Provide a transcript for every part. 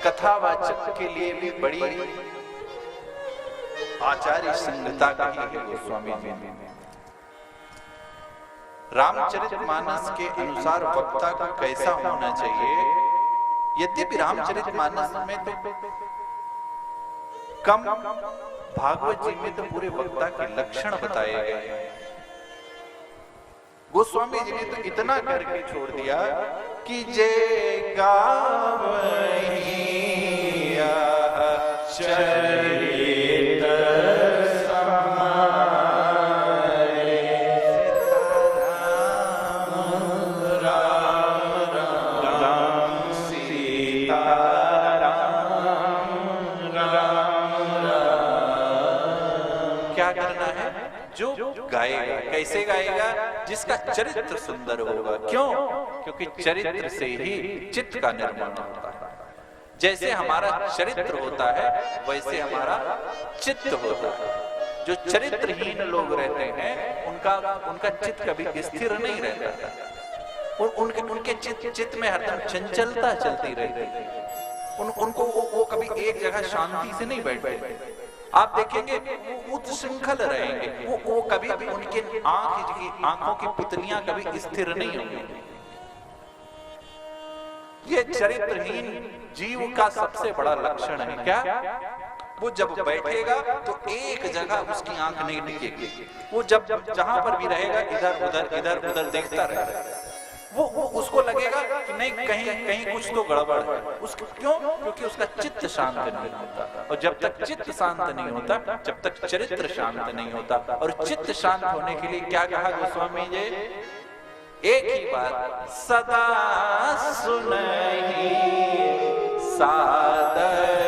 कथावाचक के लिए भी बड़ी आचार्य संहिता कही है गोस्वामी जी ने। रामचरितमानस के अनुसार वक्ता को कैसा होना चाहिए, यद्यपि रामचरितमानस में तो कम, भागवत जी में तो पूरे वक्ता के लक्षण बताए गए। गोस्वामी जी ने तो इतना करके छोड़ दिया कि जय गावहिया चरित क्या करना है, जो गाएगा कैसे गाएगा, जिसका चरित्र सुंदर होगा। क्यों? क्योंकि चरित्र से ही चित्त का निर्माण होता है। जैसे हमारा चरित्र होता है वैसे हमारा चित्त होता है। जो चरित्रहीन लोग रहते हैं उनका चित्त कभी स्थिर नहीं रहता है। उनके चित्त में हरदम चंचलता चलती रहती है। उनको वो कभी एक जगह शांति से नहीं बैठ पाएंगे। आप देखेंगे वो उच्छृंखल रहेंगे, वो कभी भी उनके आंखों की पुतलियां कभी स्थिर नहीं होंगी। ये चरित्रहीन जीव का सबसे बड़ा लक्षण है। क्या? वो जब बैठेगा तो एक जगह उसकी आंख नहीं टिकेगी। वो जब जहां पर भी रहेगा इधर उधर देखता रहेगा। वो उसको लगेगा कि नहीं, कहीं कुछ तो गड़बड़ है। क्यों? क्योंकि उसका चित्त शांत नहीं होता। और जब तक चित्त शांत नहीं होता, जब तक चरित्र शांत नहीं होता। और चित्त शांत होने के लिए क्या कहा गोस्वामी जी? एक ही बात, सदा सुनहि सादर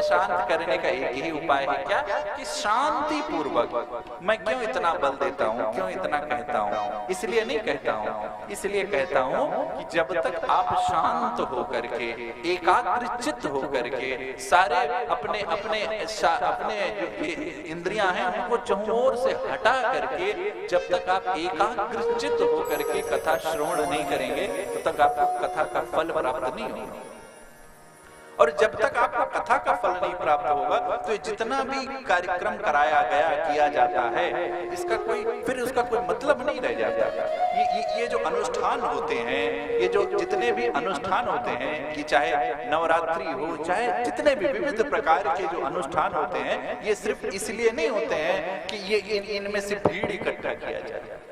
शांत करने का एक ही उपाय है। क्या? कि शांति पूर्वक। मैं क्यों इतना बल देता हूँ, क्यों इतना कहता हूँ? इसलिए नहीं कहता हूँ, इसलिए कहता हूँ कि जब तक आप शांत होकर के, एकाग्र चित्त होकर के, सारे अपने जो इंद्रियां हैं उनको चहुओर से हटा करके, जब तक आप एकाग्र चित्त होकर के कथा श्रवण नहीं करेंगे तब तक आपको कथा का फल प्राप्त नहीं होगा। और जब तक आपको कथा का फल नहीं प्राप्त होगा तो जितना भी कार्यक्रम कराया गया किया जाता है, उसका कोई मतलब नहीं रह जाता। ये जो अनुष्ठान होते हैं, ये जो जितने भी अनुष्ठान होते हैं, कि चाहे नवरात्रि हो, चाहे जितने भी विविध प्रकार के जो अनुष्ठान होते हैं, ये सिर्फ इसलिए नहीं होते हैं कि ये इनमें से भीड़ इकट्ठा किया जाए।